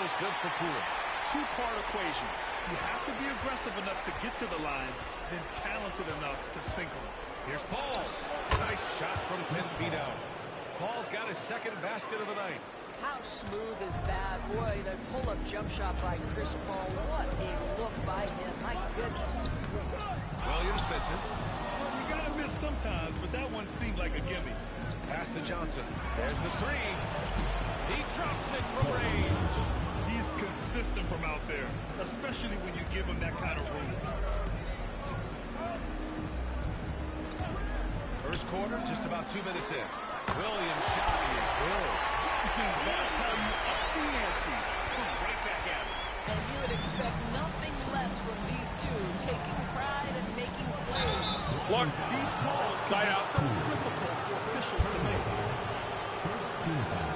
is good for Poole. Two-part equation. You have to be aggressive enough to get to the line, then talented enough to sink them. Here's Paul. Nice shot from 10 feet out. Paul's got his second basket of the night. How smooth is that? Boy, the pull-up jump shot by Chris Paul. What a look by him. My goodness. Williams misses. Well, you got to miss sometimes, but that one seemed like a gimme. Pass to Johnson. There's the three. He drops it from range. He's consistent from out there, especially when you give him that kind of room. First quarter, just about 2 minutes in. Williams' shot is good. That's how you up the ante. Come right back at it. And you would expect nothing less from these two, taking pride and making plays. Look, these calls can be so difficult for officials to make. First team foul.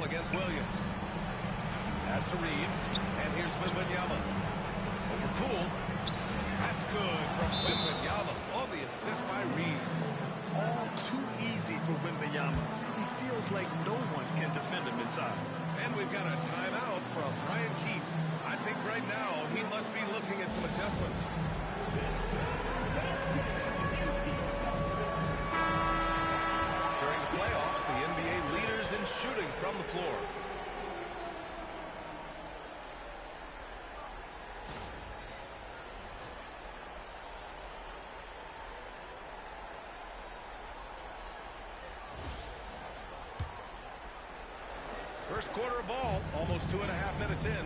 Against Williams. Pass to Reeves. And here's Wembanyama. Over Poole. That's good from Wembanyama on the assist by Reeves. All too easy for Wembanyama. He feels like no one can defend him inside. And we've got a timeout from Brian Keefe. I think right now he must be looking at some adjustments. During the playoffs, the NBA leaders in shooting from the floor. First quarter of ball, almost 2.5 minutes in.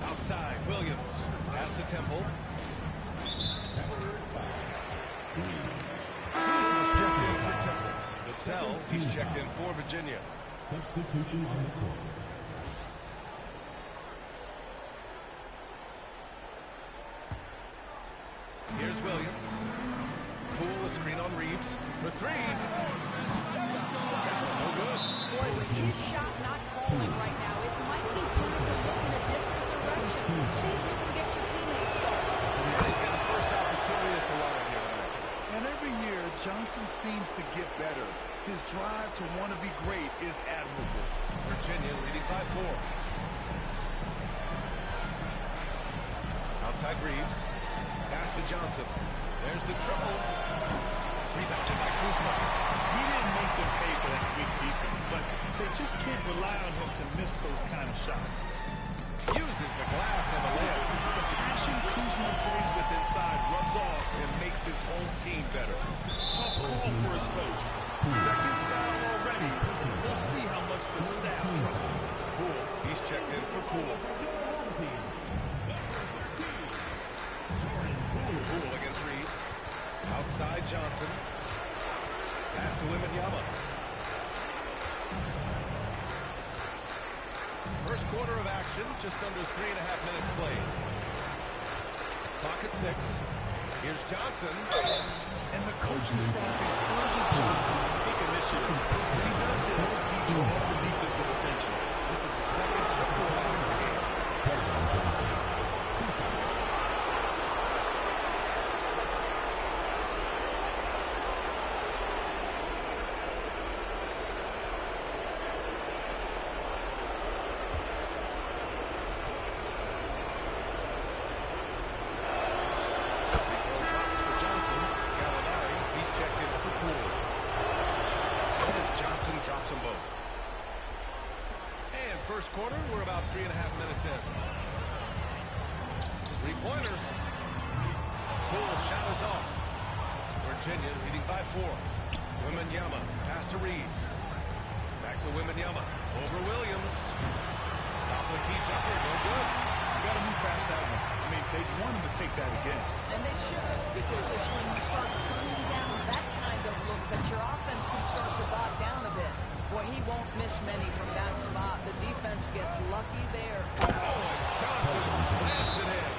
Outside, Williams. Pass to Temple. Kuzma's checked in for Temple. Vassell, he's checked in for Virginia. Substitution on the court. Here's Williams. Poole, a screen on Reeves for three. No good. Boy, with his shot not falling right now, it might be time to look in a different direction. See if you can get your teammates started. He's got his first opportunity at the line here tonight. And every year, Johnson seems to get better. His drive to want to be great is admirable. Virginia leading by 4. Outside Reeves. Pass to Johnson. There's the triple. Rebounded by Kuzma. He didn't make them pay for that weak defense, but they just can't rely on him to miss those kind of shots. Uses the glass and the layup. The passion Kuzma plays with inside rubs off and makes his home team better. Tough call for his coach. Second foul already. We'll see how much the staff trusts him. Poole. He's checked in for Poole. Poole against Reeves. Outside Johnson. Pass to Wembanyama. First quarter of action, just under 3.5 minutes played. Clock at 6. Here's Johnson. And the coaching staff encourages Johnson to take initiative. When he does this, he draws the defensive attention. This is the second trip to the line of the game. Drops them both. And first quarter, we're about 3.5 minutes in. Three-pointer. Poole shot is off. Virginia leading by 4. Wembanyama, pass to Reeves. Back to Wembanyama. Over Williams. Top of the key jumper, no good. You got to move past that one. I mean, they want him to take that again. And they should, because it's when you start turning down that kind of look that your offense can start to bog down a bit. Boy, he won't miss many from that spot. The defense gets lucky there. Oh, and Johnson slams it in.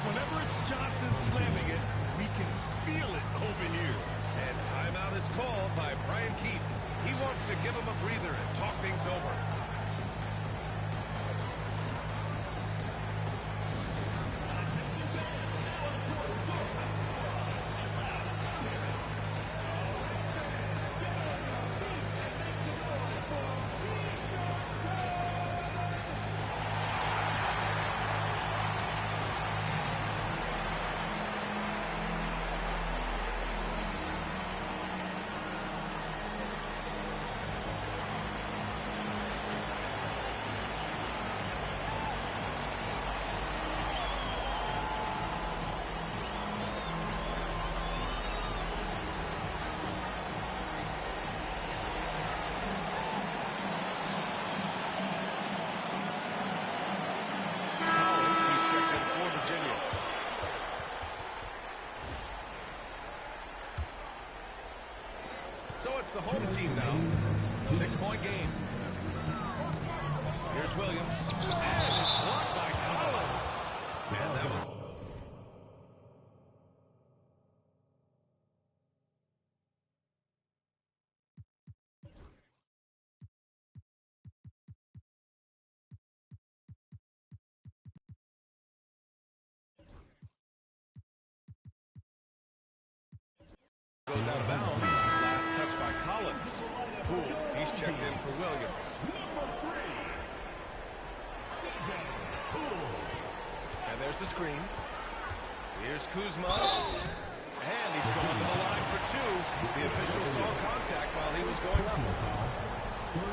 Whenever it's Johnson slamming it, we can feel it over here. And timeout is called by Brian Keefe. He wants to give him a breather and talk things over. So it's the home team now. 6-point game. Here's Williams. And it's blocked by Collins. And that was... goes out of bounds. Last touch by Collins. Poole, he's checked in for Williams. And there's the screen. Here's Kuzma. And he's going to the line for 2. The official saw contact while he was going up.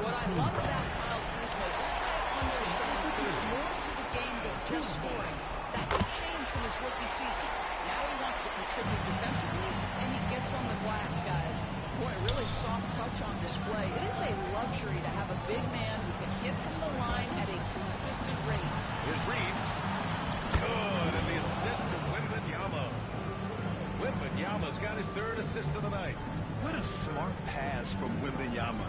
What I love about Kyle Kuzma is this guy understands there's more to the game than just scoring. That could change from his rookie season. Now he wants to contribute defensively, and he gets on the glass, guys. Boy, really soft touch on display. It is a luxury to have a big man who can hit from the line at a consistent rate. Here's Reeves. Good, and the assist to Wembanyama. Wembanyama's got his 3rd assist of the night. What a smart pass from Wembanyama.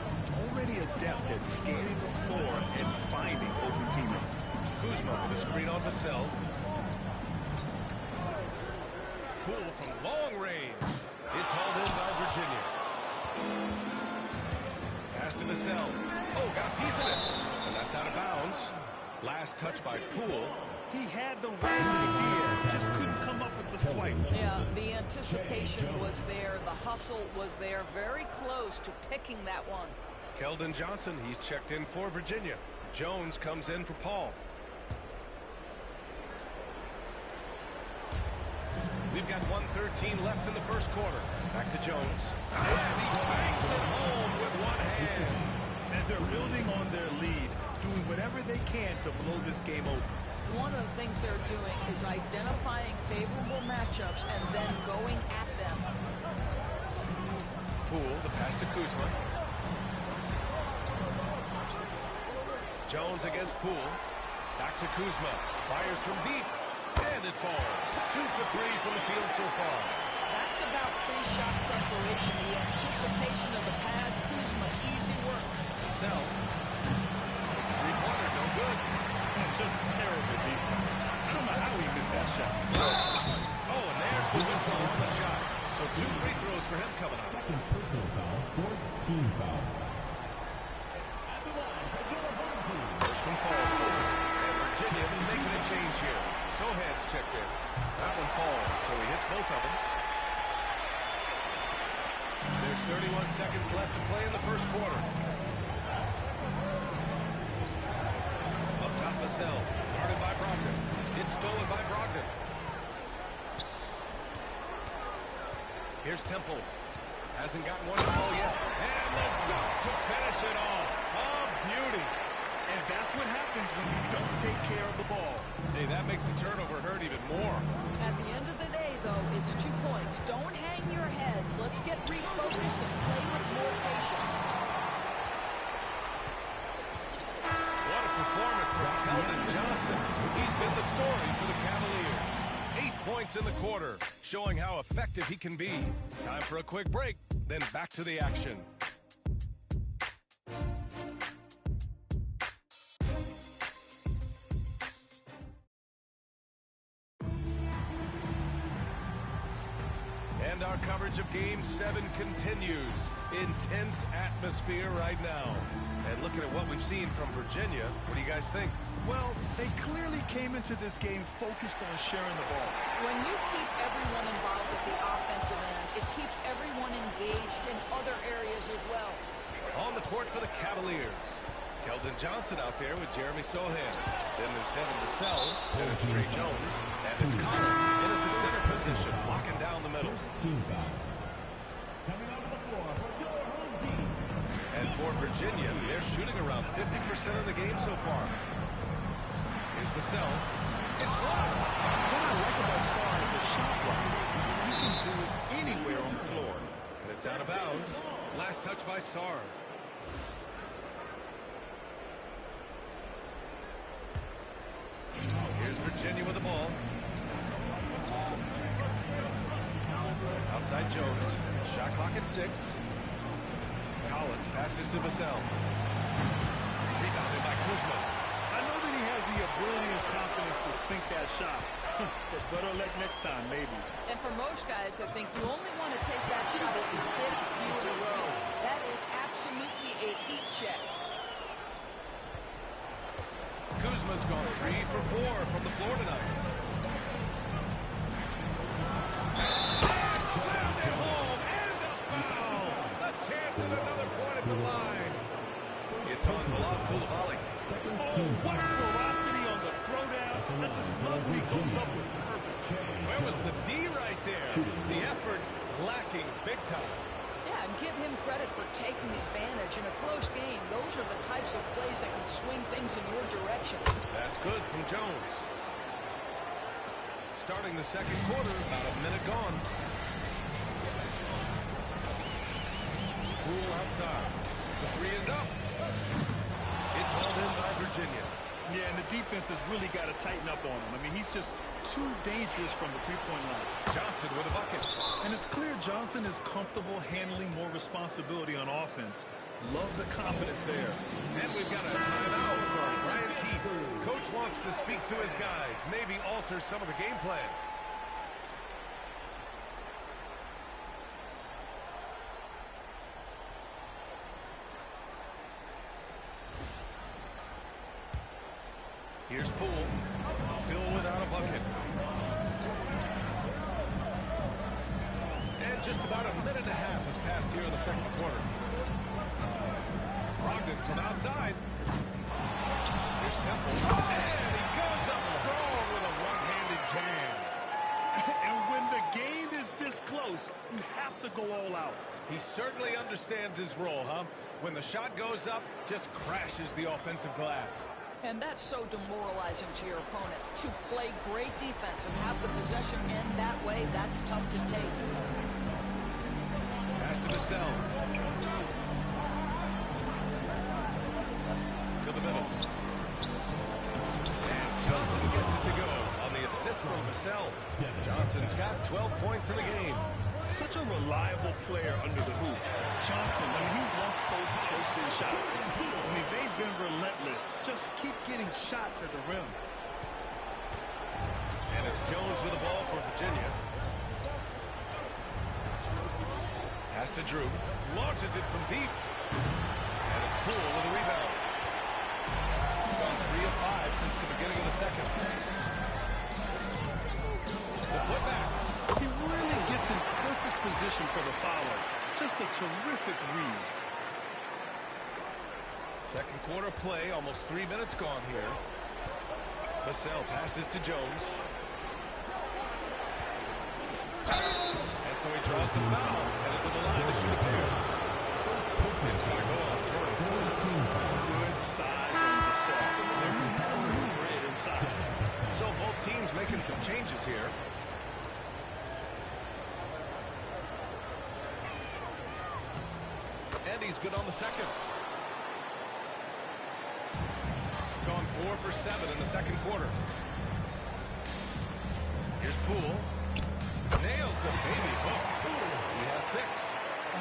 Already adept at scanning the floor and finding open teammates. Kuzma with a screen on Vassell. Poole from long range. It's hauled in by Virginia. Pass to Vassell. Oh, got a piece of it. And that's out of bounds. Last touch by Poole. He had the right idea, just couldn't come up with the swipe. Yeah, the anticipation was there. The hustle was there. Very close to picking that one. Keldon Johnson, he's checked in for Virginia. Jones comes in for Paul. We've got 1:13 left in the first quarter. Back to Jones. And he banks it home with one hand. And they're building on their lead, doing whatever they can to blow this game open. One of the things they're doing is identifying favorable matchups and then going at them. Poole, the pass to Kuzma. Jones against Poole. Back to Kuzma. Fires from deep. And it falls. 2 for 3 from the field so far. That's about pre-shot preparation. The anticipation of the pass. Kuzma, easy work. Vassell. Three-pointer, no good. Just terrible defense. I don't know how he missed that shot. Oh, and there's the whistle on the shot. So 2 free throws for him coming up. Second personal foul, fourth team foul. At the line, for your home team. First one falls for him. And Virginia making a change here. Sohan's checked in. That one falls, so he hits both of them. There's 31 seconds left to play in the first quarter. Up top, Vassell. Guarded by Brogdon. It's stolen by Brogdon. Here's Temple. Hasn't gotten one to fall yet. And the dunk to finish it off. Oh, beauty. And that's what happens when you don't take care of the ball. Hey, that makes the turnover hurt even more. At the end of the day, though, it's 2 points. Don't hang your heads. Let's get refocused and play with more patience. What a performance from Keldon Johnson. He's been the story for the Cavaliers. 8 points in the quarter, showing how effective he can be. Time for a quick break, then back to the action. And our coverage of Game 7 continues. Intense atmosphere right now. And looking at what we've seen from Virginia, what do you guys think? Well, they clearly came into this game focused on sharing the ball. When you keep everyone involved at the offensive end, it keeps everyone engaged in other areas as well. On the court for the Cavaliers. Keldon Johnson out there with Jeremy Sohan. Then there's Devin Vassell. Then it's Trey Jones. And it's Collins in at the center position, locking down the middle. First team foul. Coming onto the floor for your home team. And for Virginia, they're shooting around 50% of the game so far. Here's Vassell. It's blocked. What I like about Sarr is a shot blocker. You can do it anywhere on the floor. And it's out of bounds. Last touch by Sarr. Here's Virginia with the ball. Outside Jones. Shot clock at 6. Collins passes to Vassell. Rebounded by Kuzma. I know that he has the ability and confidence to sink that shot. But better luck next time, maybe. And for most guys, I think you only want to take that shot if you hit a few in a row. That is absolutely a heat check. Kuzma's gone 3 for 4 from the floor tonight. Slammed it home and a foul. A chance at another point at the line. It's on Bilal Coulibaly. What ferocity on the throwdown. I just love when he goes up with purpose. Where was the D right there? The effort lacking big time. Yeah, and give him credit for taking advantage in a close game. Those are the types of plays that can swing things in your direction. That's good from Jones. Starting the second quarter, about a minute gone. Poole outside. The 3 is up. It's hauled in by Virginia. Yeah, and the defense has really got to tighten up on him. I mean, he's just too dangerous from the three-point line. Johnson with a bucket. And it's clear Johnson is comfortable handling more responsibility on offense. Love the confidence there. to speak to his guys, maybe alter some of the game plan. Here's Poole, still without a bucket. And just about a minute and a half has passed here in the second quarter. Brogdon from outside. Here's Temple. And he goes up strong with a one-handed jam. And when the game is this close, you have to go all out. He certainly understands his role, huh? When the shot goes up, just crashes the offensive glass. And that's so demoralizing to your opponent. To play great defense and have the possession end that way, that's tough to take. Pass to Vassell. To the middle. And Johnson gets it to go on the assist from Vassell. Johnson's got 12 points in the game. Such a reliable player under the hoop. Johnson, he wants those close-in shots. They've been relentless. Just keep getting shots at the rim. And it's Jones with the ball for Virginia. Pass to Drew. Launches it from deep. And it's Poole with a rebound. Gone 3 of 5 since the beginning of the second. The putback. He really gets in perfect position for the fouler. Just a terrific read. Second quarter play, almost 3 minutes gone here. Vassell passes to Jones. And so he draws the foul. Headed to the line to shoot a pair. It's going to go on Jordan. Good size on Vassell. They're moving it inside. So both teams making some changes here. And he's good on the second. Gone 4 for 7 in the second quarter. Here's Poole. Nails the baby hook. He has 6.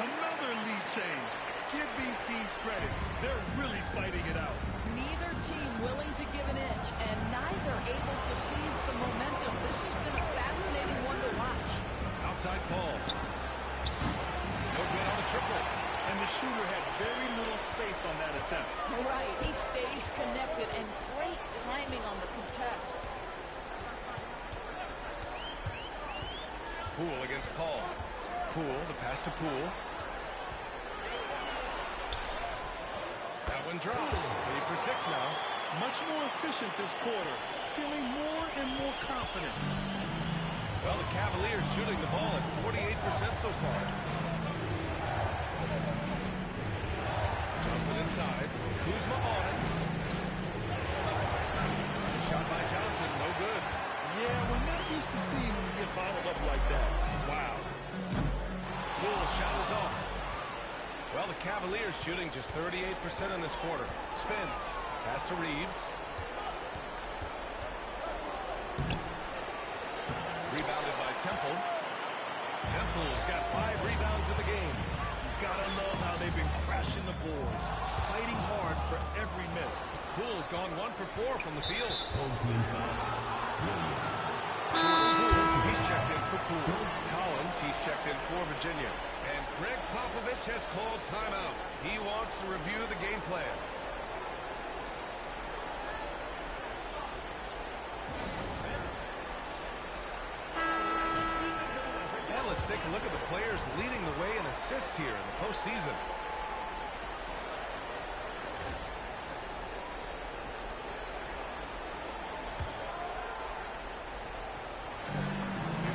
Another lead change. Give these teams credit. They're really fighting it out. Neither team willing to give an inch, and neither able to seize the momentum. This has been a fascinating one to watch. Outside Paul. No good on the triple. And the shooter had very little space on that attempt. Right, he stays connected, and great timing on the contest. Poole against Paul. Poole, the pass to Poole. That one drops. 3 for 6 now. Much more efficient this quarter. Feeling more and more confident. Well, the Cavaliers shooting the ball at 48% so far. Johnson inside. Kuzma on it. Shot by Johnson, no good. Yeah, we're not used to seeing him get bottled up like that. Wow. Poole shot is off. Well, the Cavaliers shooting just 38% in this quarter. Spins. Pass to Reeves. Rebounded by Temple. Temple's got 5 rebounds in the game. Gotta love how they've been crashing the boards, fighting hard for every miss. Poole's gone 1 for 4 from the field. He's checked in for Poole. Collins, he's checked in for Virginia. And Greg Popovich has called timeout. He wants to review the game plan. And let's take a look at the players leading the way in assists here in the postseason.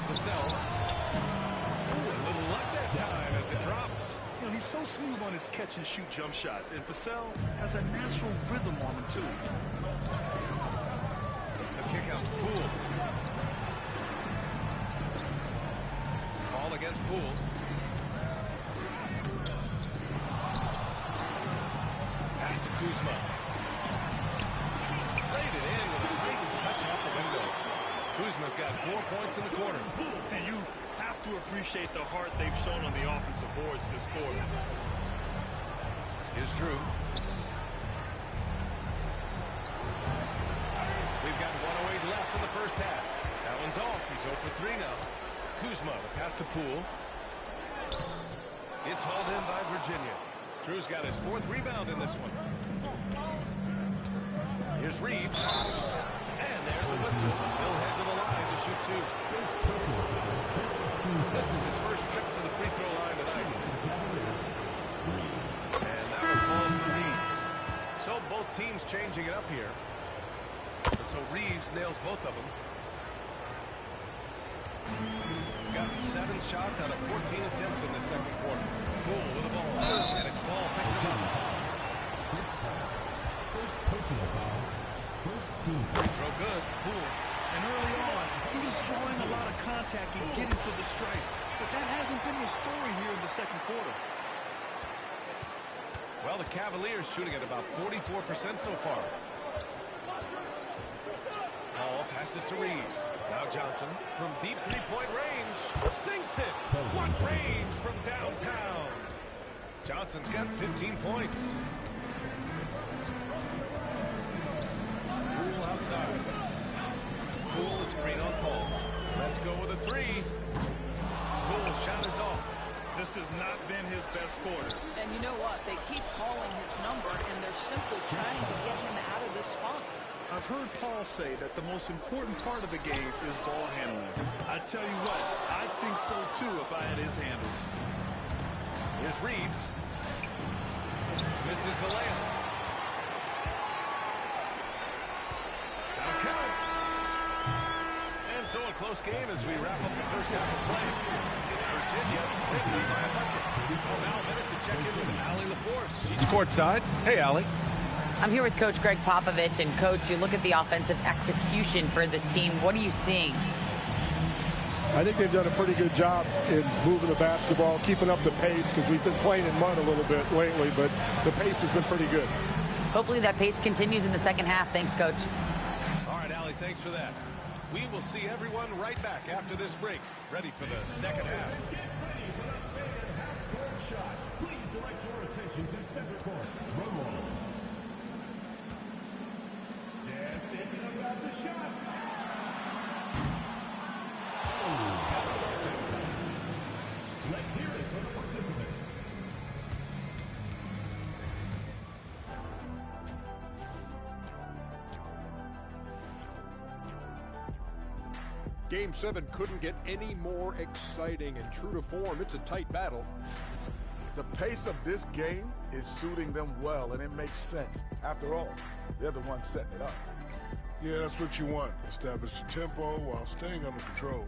Vassell. Ooh, a little luck that time as it drops. You know, he's so smooth on his catch-and-shoot jump shots, and Vassell has a natural rhythm on him, too. The kick out to Poole. Ball against Poole. Pass to Kuzma. Laid it in with a nice touch off the window. Kuzma's got 4 points in the quarter. And you have to appreciate the heart they've shown on the offensive boards this quarter. Here's Drew. We've got for three now. Kuzma, the pass to Poole. It's hauled in by Virginia. Drew's got his fourth rebound in this one. Here's Reeves. And there's a whistle. He'll head to the line to shoot two. This is his first trip to the free throw line tonight. And that one falls for Reeves. So both teams changing it up here. And so Reeves nails both of them. Got 7 shots out of 14 attempts in the second quarter. Poole with the ball. And it's Ball picking him up. First personal foul. First team. Throw good. Poole. And early on, he was drawing a lot of contact and getting to the stripe. But that hasn't been the story here in the second quarter. Well, the Cavaliers shooting at about 44% so far. Ball passes to Reeves. Now Johnson from deep three-point range. Sinks it. What range from downtown. Johnson's got 15 points. Poole outside. Poole screen on Paul. Let's go with a three. Poole shot is off. This has not been his best quarter. And you know what? They keep calling his number, and they're simply trying to get him out of this funk. I've heard Paul say that the most important part of the game is ball handling. I tell you what, I think so too if I had his handles. Here's Reeves. Misses the layup. Now count. And so a close game as we wrap up the first half of play. It's Virginia winning by a bucket. Well, now a minute to check in with Allie LaForce. She's courtside. Hey, Allie. I'm here with Coach Greg Popovich. And, Coach, you look at the offensive execution for this team. What are you seeing? I think they've done a pretty good job in moving the basketball, keeping up the pace, because we've been playing in mud a little bit lately, but the pace has been pretty good. Hopefully that pace continues in the second half. Thanks, Coach. All right, Allie, thanks for that. We will see everyone right back after this break, ready for the second half. Please direct your attention to center court. Drum roll. And thinking about the shot. Let's hear it from the participants. Game 7 couldn't get any more exciting, and true to form, it's a tight battle. The pace of this game is suiting them well, and it makes sense. After all, they're the ones setting it up. Yeah, that's what you want. Establish the tempo while staying under control.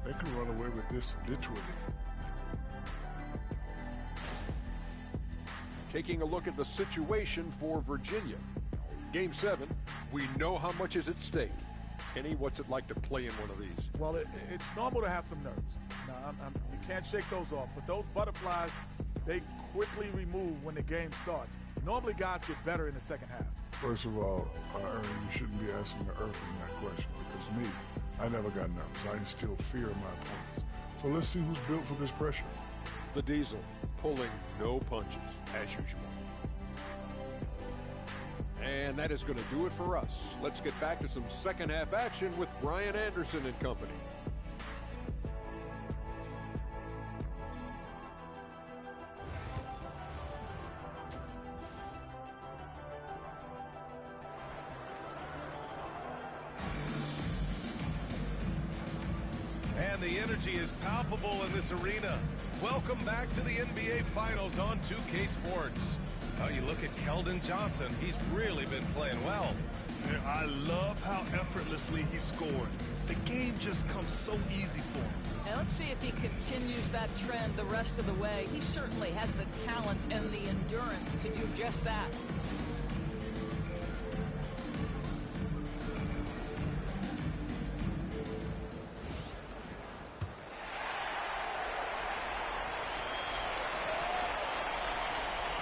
They can run away with this literally. Taking a look at the situation for Virginia. Game 7, we know how much is at stake. Kenny, what's it like to play in one of these? Well, it's normal to have some nerves. Now, you can't shake those off, but those butterflies, they quickly remove when the game starts. Normally, guys get better in the second half. First of all, Ernie, you shouldn't be asking the Earthling that question, because me, I never got nervous. I instilled fear in my opponents. So let's see who's built for this pressure. The Diesel pulling no punches, as usual. And that is going to do it for us. Let's get back to some second half action with Brian Anderson and company. And the energy is palpable in this arena. Welcome back to the NBA Finals on 2K Sports. Now you look at Keldon Johnson. He's really been playing well. And I love how effortlessly he scored. The game just comes so easy for him. And let's see if he continues that trend the rest of the way. He certainly has the talent and the endurance to do just that.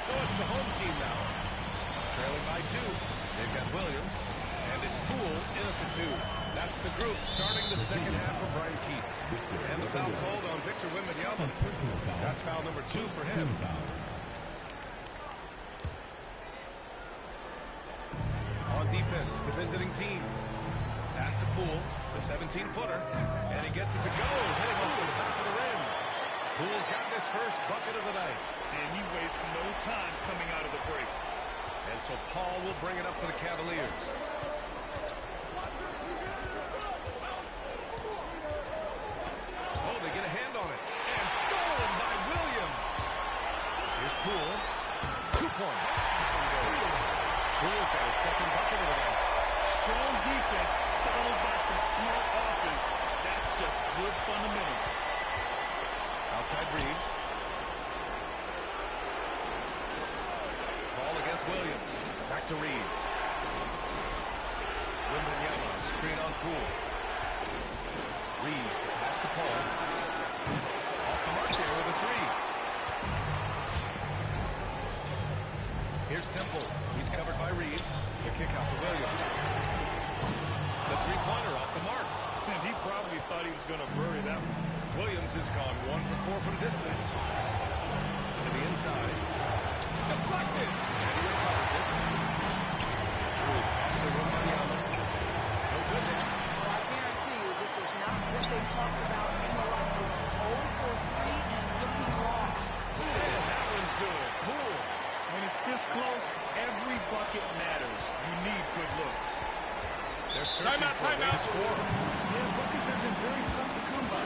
So it's the home team now. Trailing by 2. They've got Williams. And it's Poole in at the 2. That's the group starting the second half for Brian Keith. And the foul called on Victor Wembanyama. That's foul number 2 for him. On defense, the visiting team. Pass to Poole, the 17-footer, and he gets it to go, hitting off the back of the rim. Poole's got this first bucket of the night. And he wastes no time coming out of the break. And so Paul will bring it up for the Cavaliers. Oh, they get a hand on it. And stolen by Williams. Here's Poole. 2 points. Poole's got his second bucket of the night. Strong defense followed by some smart offense. That's just good fundamentals. Outside Reeves. Ball against Williams. Back to Reeves. Wembanyama, screen on Poole. Reeves, the pass to Paul. Off the mark there with a three. Here's Temple. He's covered by Reeves. The kick out to Williams. The three-pointer off the mark. And he probably thought he was going to bury that one. Williams has gone 1 for 4 from distance. To the inside. Deflected. And he recovers it. Drew pass to Wembanyama. No good there. Well, I guarantee you this is not what they talked about in the locker room. 0 for 3 and looking lost. And that one's good. Poole. When it's this close, every bucket matters. You need good looks. They're searching for a way to score. Yeah, buckets have been very tough to come by.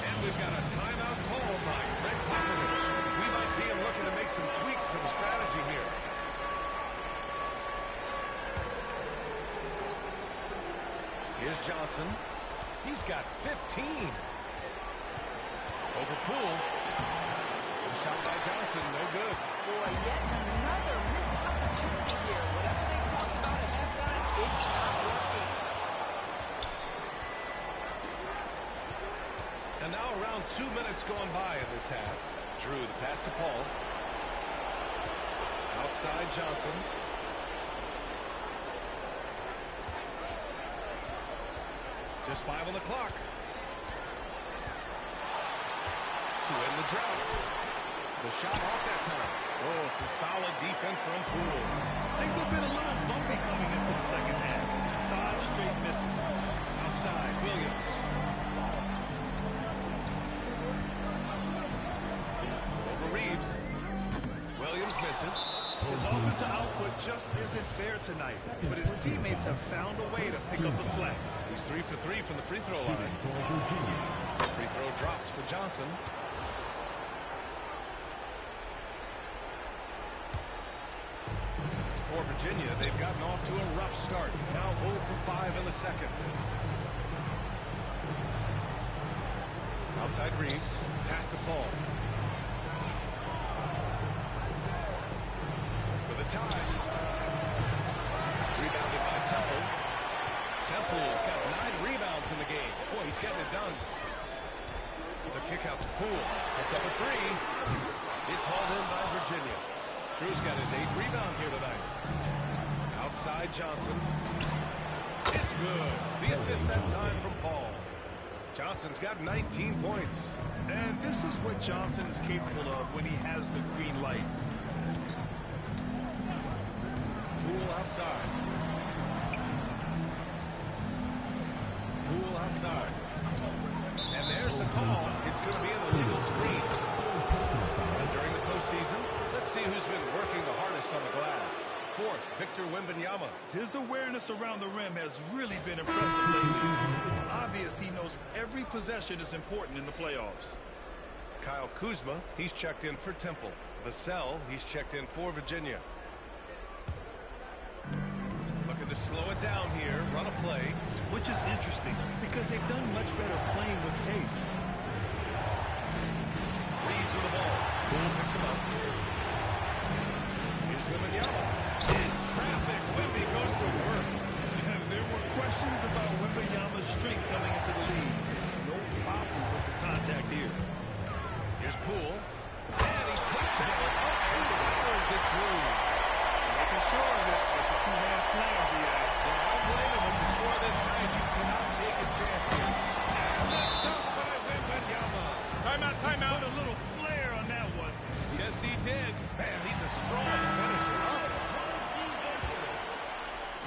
And we've got a timeout called by Greg Popovich. We might see him looking to make some tweaks to the strategy here. Here's Johnson. He's got 15. Over Poole. Shot by Johnson, no good. Boy, yet another missed opportunity here. Whatever they talked about at halftime, it's not working. And now around 2 minutes going by in this half. Drew the pass to Paul. Outside Johnson. Just 5 on the clock. To end the drought. The shot off that time. Oh, some solid defense from Poole. Things have been a little bumpy coming into the second half. 5 straight misses. Outside, Williams. Over Reeves. Williams misses. His offensive output just isn't fair tonight, but his teammates have found a way to pick up the slack. He's 3 for 3 from the free throw line. Free throw drops for Johnson. For Virginia, they've gotten off to a rough start. Now 0 for 5 in the second. Outside Reeves. Pass to Paul. For the tie. Rebounded by Temple. Temple's got 9 rebounds in the game. Boy, he's getting it done. The kick out to Poole. Puts up a three. It's hauled in by Virginia. Drew's got his 8th rebound here tonight. Outside Johnson. It's good. The assist that time from Paul. Johnson's got 19 points. And this is what Johnson is capable of when he has the green light. Poole outside. Poole outside. And there's the call. It's going to be an illegal screen. And during the postseason, let's see who's been working the hardest on the glass. 4th, Victor Wembanyama. His awareness around the rim has really been impressive lately. It's obvious he knows every possession is important in the playoffs. Kyle Kuzma, he's checked in for Temple. Vassell, he's checked in for Virginia. Looking to slow it down here, run a play. Which is interesting, because they've done much better playing with pace. Reeves with the ball. Poole picks him up. Here's Wembanyama. In traffic, Wemby goes to work. There were questions about Wembanyama's strength coming into the league. No problem with the contact here. Here's Poole. And he takes that one up and powers it through. Making sure of it with the 2-man slam he had. Well, I'll blame him when you score this time. You cannot take a chance here. And the dunk by Wembanyama. Timeout. Put a little flair on that one. Yes, he did. Man, he's a strong finisher.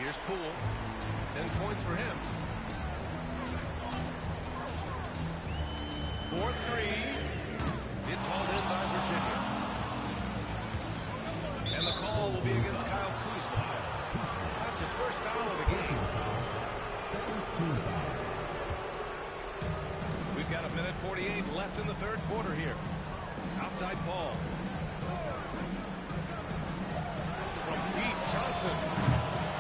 Here's Poole. 10 points for him. 4 3. It's hauled in by Virginia. And the call will be against Kyle Kuzma. That's his first foul of the game. Second team foul. We've got 1:48 left in the third quarter here. Outside Paul. From deep, Johnson.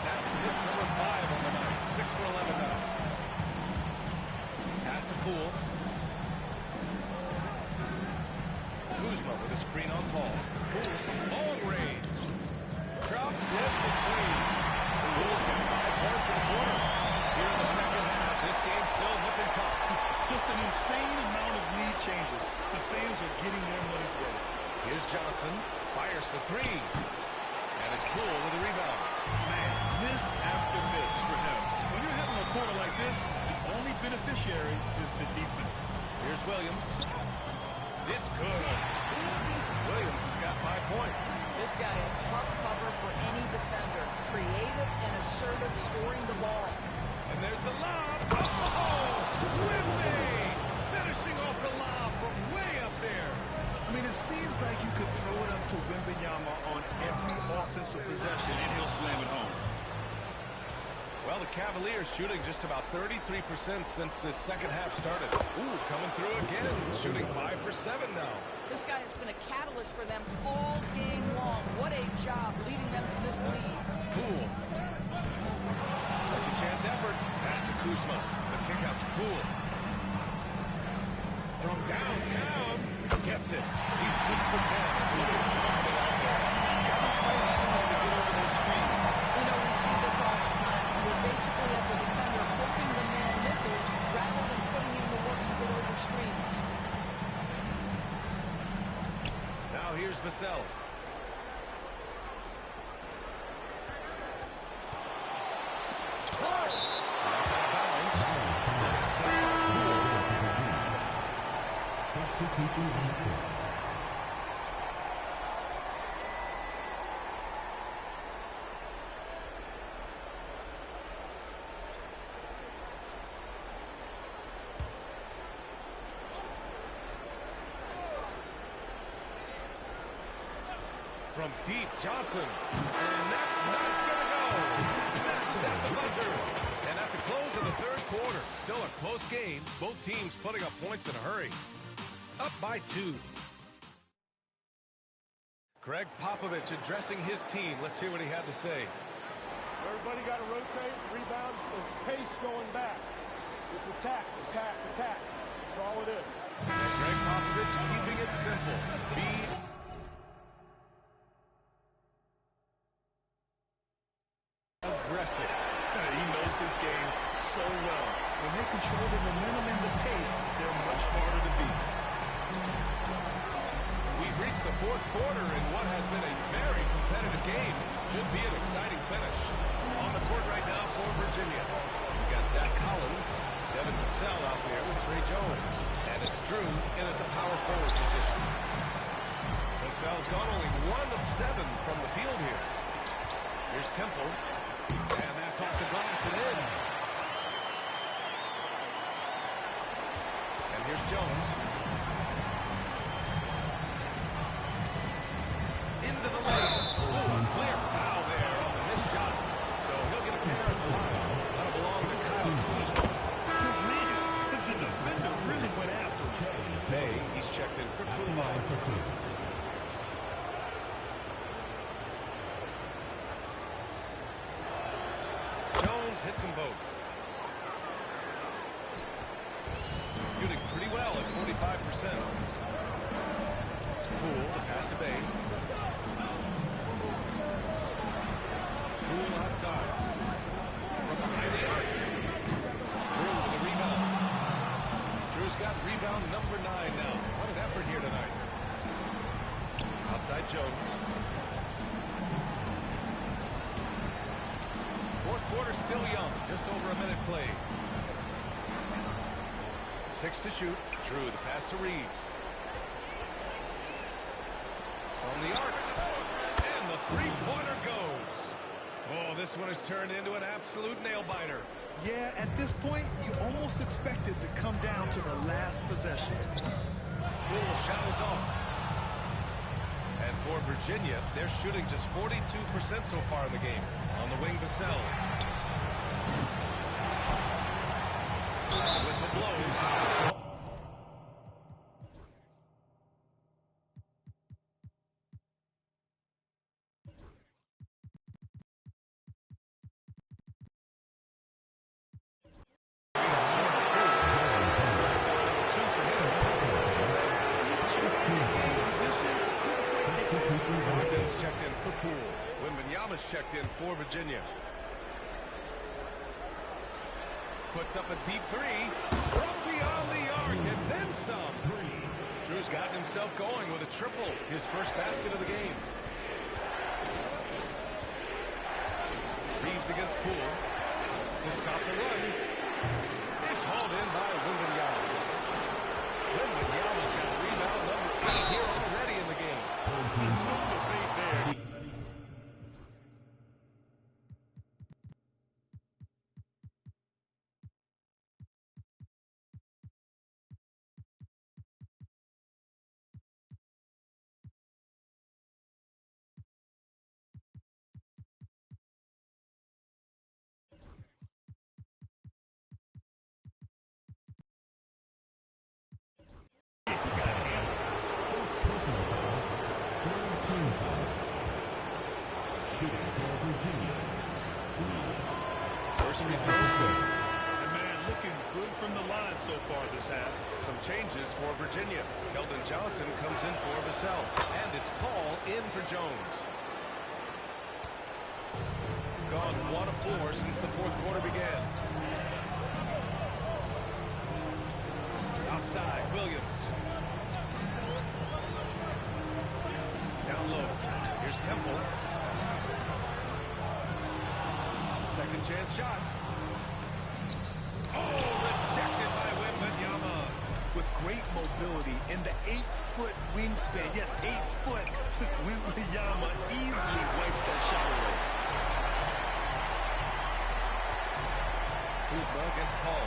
That's miss number 5 on the night. 6 for 11 now. Pass to Poole. Kuzma with a screen on Paul. Poole from long range. Drops it for 3. Poole's got 5 points in the quarter. Here in the second half, this game's still looking tough. Just an insane amount of lead changes. The fans are getting their money's worth. Here's Johnson. Fires for 3. And it's Poole with a rebound. Man, miss after miss for him. When you're having a quarter like this, the only beneficiary is the defense. Here's Williams. It's good. Williams has got 5 points. This guy a tough cover for any defender. Creative and assertive scoring the ball. And there's the lob. Oh! Wimby! Finishing off the lob from way up there. I mean, it seems like you could throw it up to Wembanyama on every offensive possession, and he'll slam it home. Well, the Cavaliers shooting just about 33% since this second half started. Ooh, coming through again. Shooting 5 for 7 now. This guy has been a catalyst for them all game long. What a job leading them to this lead. Poole. Second chance effort. Pass to Kuzma. The kick out to Poole. From downtown. Gets it. He's 6 for 10. Got to fight hard to get over those screens. You know, we see this all the time. You're basically, as a defender, hoping the man misses rather than putting in the work to get over screens. Now here's Vassell. That's out of bounds. Next touch by Poole. Substitution on the court. From deep, Johnson. And that's not going to go. Misses at the buzzer. And at the close of the third quarter, still a close game. Both teams putting up points in a hurry. Up by 2. Greg Popovich addressing his team. Let's hear what he had to say. Everybody got to rotate, rebound. It's pace going back. It's attack, attack, attack. That's all it is. And Greg Popovich keeping it simple. Be aggressive. He knows this game so well. When they control the momentum and the pace, they're much harder to beat. We've reached the fourth quarter in what has been a very competitive game. Should be an exciting finish. On the court right now for Virginia. We got Zach Collins, Devin Vassell out there with Trey Jones. And it's Drew in at the power forward position. Vassell's gone only 1 of 7 from the field here. Here's Temple. And that's off the glass and in. And here's Jones. Into the lane. Oh, clear foul there on the missed shot. So he'll get a pair of line. That'll belong to Kyle Kuzma. The defender really went after him. Bay, he's checked in for Kuzma. Jones hits them both. Shooting pretty well at 45%. Poole, the pass to Bay. Poole outside. From behind the arc. Drew with the rebound. Drew's got rebound number 9 now. What an effort here tonight. Outside Jones. Fourth quarter still young. Just over a minute played. 6 to shoot. Drew, the pass to Reeves. From the arc. And the three-pointer goes. Oh, this one has turned into an absolute nail-biter. Yeah, at this point, you almost expect it to come down to the last possession. Poole shot is off. And for Virginia, they're shooting just 42% so far in the game. On the wing, Vassell. Whistle blows. Williams checked in for Poole. Wembanyama's checked in for Virginia. Puts up a deep three from beyond the arc and then some. Drew's gotten himself going with a triple, his first basket of the game. Reeves against Poole to stop the run. It's hauled in by Wembanyama. Wembanyama's got rebound number 8 here already in the game. So far this half. Some changes for Virginia. Keldon Johnson comes in for Vassell. And it's Paul in for Jones. Gone 1 of 4 since the fourth quarter began. Outside, Williams. Down low. Here's Temple. Second chance shot. Oh, rejected by Wembanyama. With great mobility in the 8-foot wingspan. Yes, 8 foot. Wembanyama easily wipes that shot away. Kuzma against Paul.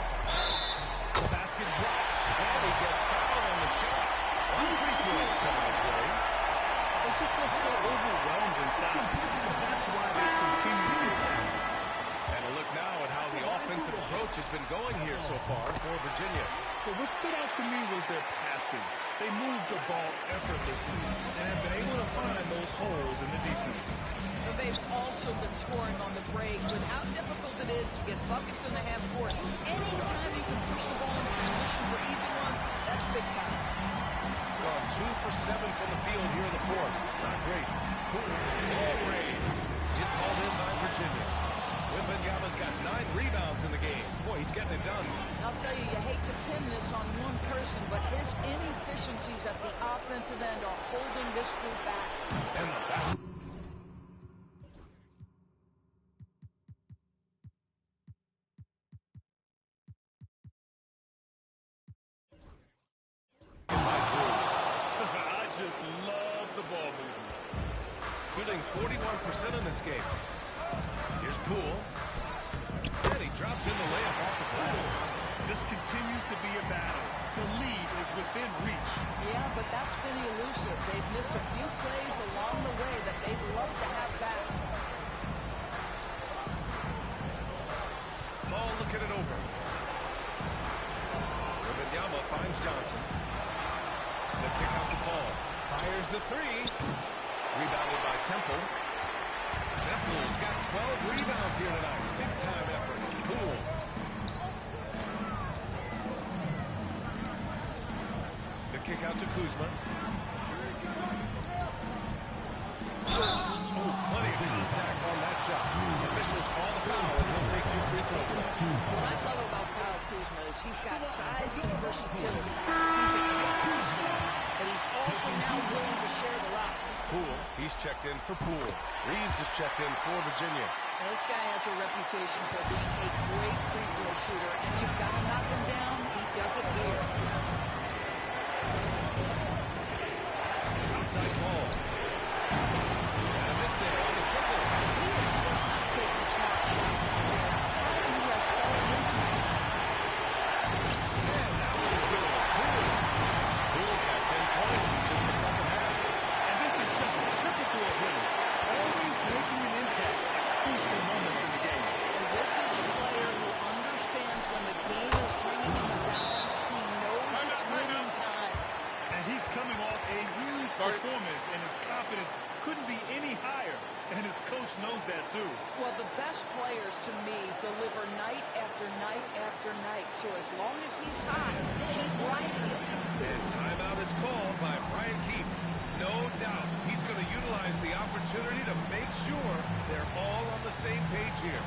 The basket drops. And he gets fouled on the shot. One free throw coming his way. They just look so overwhelmed inside. That's why they continue to attack. And a look now at how the offensive approach has been going here so far for Virginia. But what stood out to me was their passing. They moved the ball effortlessly and have been able to find those holes in the defense. And they've also been scoring on the break with how difficult it is to get buckets in the half court. Anytime you can push the ball in transition for easy ones, that's big time. Gone 2 for 7 from the field here in the fourth. Not great. Already. It's hauled in by Virginia. Wembanyama's got 9 rebounds in the game. Boy, he's getting it done. I'll tell you, you hate to pin this on one person, but his inefficiencies at the offensive end are holding this group back. And the basket. I just love the ball movement. Shooting 41% in this game. Here's Poole. And he drops in the layup off the glass. This continues to be a battle. The lead is within reach. Yeah, but that's been elusive. They've missed a few plays along the way that they'd love to have back. Paul looking it over. Wembanyama finds Johnson. The kick out to Paul. Fires the three. Rebounded by Temple. Temple's got 12 rebounds here tonight. Big time effort. Poole. The kick out to Kuzma. Oh, plenty of contact on that shot. Officials call the foul and he'll take 2 free throws now. What I love about Kyle Kuzma is he's got size and versatility. He's a quick scorer, but he's also now willing to share the rock. Poole, he's checked in for Poole. Reeves is checked in for Virginia. Now, this guy has a reputation for being a great free throw shooter, and you've got to knock him down. He does it here. Outside Paul. And this there on the triple. He is just not Well, the best players, to me, deliver night after night after night. So as long as he's hot, keep riding it. And timeout is called by Brian Keefe. No doubt he's going to utilize the opportunity to make sure they're all on the same page here.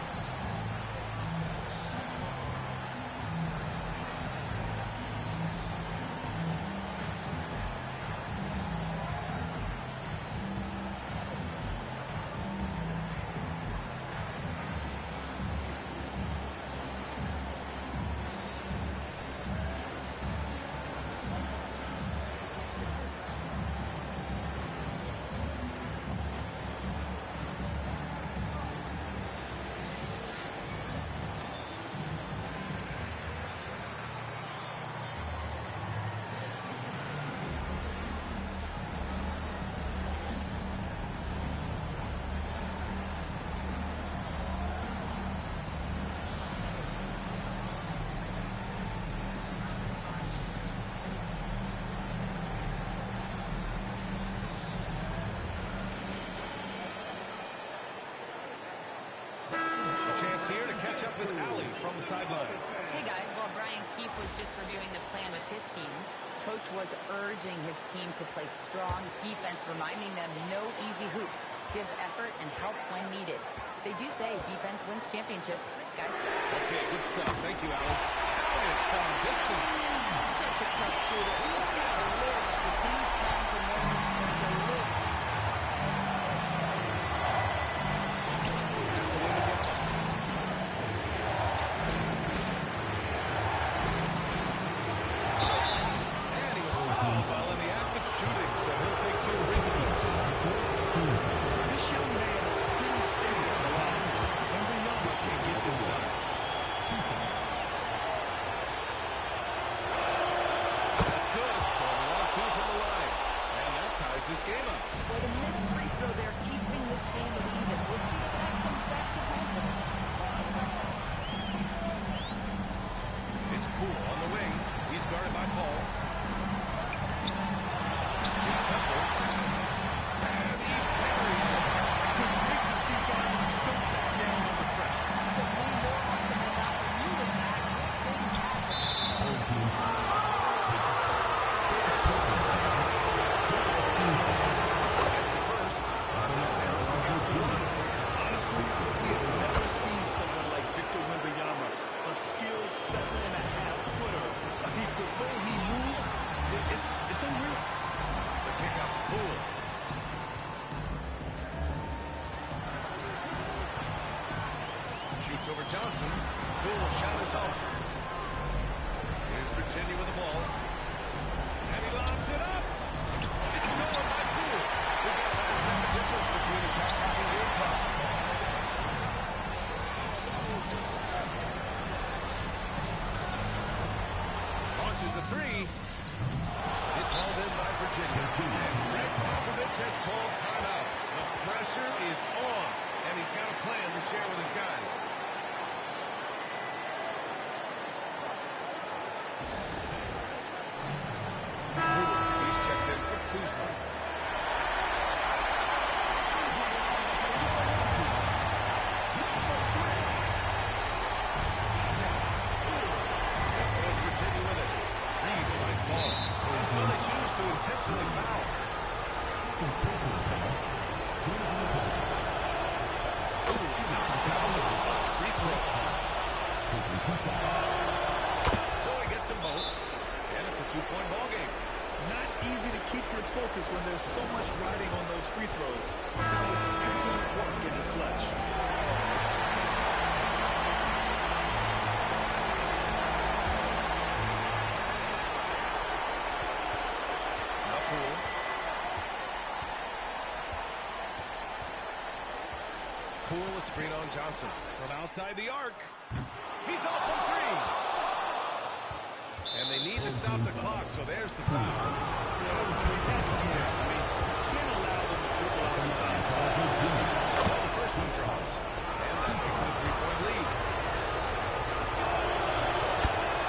Here to catch up with Allie from the sideline. Hey guys, while Brian Keefe was just reviewing the plan with his team, Coach was urging his team to play strong defense, reminding them no easy hoops, give effort and help when needed. They do say defense wins championships, guys. Okay, good stuff. Thank you, Allie. Counted from distance. Such a tough shooter. This guy lives for these kinds of moments and delivers. That's the win again. While in the act of shooting, so he'll take 2 free throws. This young man is pretty steady on the line. Wembanyama can't get this done. 2 shots. That's good. 1-2 from the line. And that ties this game up. But a missed free throw there, keeping this game at even. We'll see if that comes back to haunt them. It's Poole on the wing. He's guarded by Paul. Over Johnson. Poole shot is off. Here's Virginia with the ball. And he lobs it up. It's stolen by Poole. We've got about a second difference between the shot clock and game clock. Launches a 3. It's hauled in by Virginia. And Greg Popovich has called timeout. The pressure is on. And he's got a plan to share with his guys. He's checked in for Kuzma. So it's Virginia with it. Reeves finds ball. And so they choose to intentionally foul. Knocks down the clutch free throw. So he gets them both. And it's a 2-point ball game. Not easy to keep your focus when there's so much riding on those free throws. That was excellent work in the clutch. Now Poole. Poole a screen on Johnson. From outside the arc. He's off from 3. And they need to stop the clock, so there's the foul. Can't allow them to dribble out in time. So the first one draws. And that makes it a 3-point lead.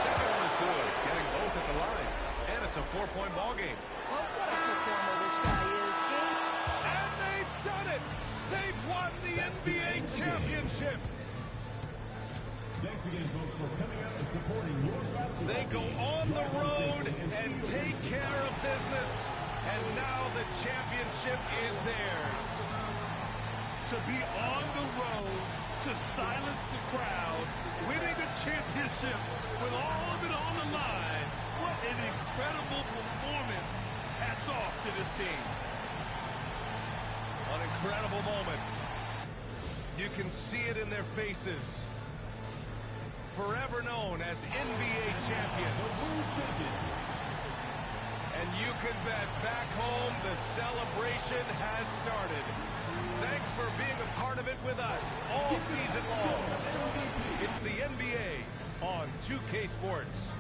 Second one is good, getting both at the line. And it's a 4-point ball game. Well, what a performer this guy is, Gabe. And they've done it! They've won the NBA championship! Thanks again, folks, for coming out and supporting your basketball. They go on the road and take care of business, and now the championship is theirs. To be on the road, to silence the crowd, winning the championship with all of it on the line. What an incredible performance. Hats off to this team. An incredible moment. You can see it in their faces. Forever known as NBA champions. And you can bet back home the celebration has started. Thanks for being a part of it with us all season long. It's the NBA on 2K Sports.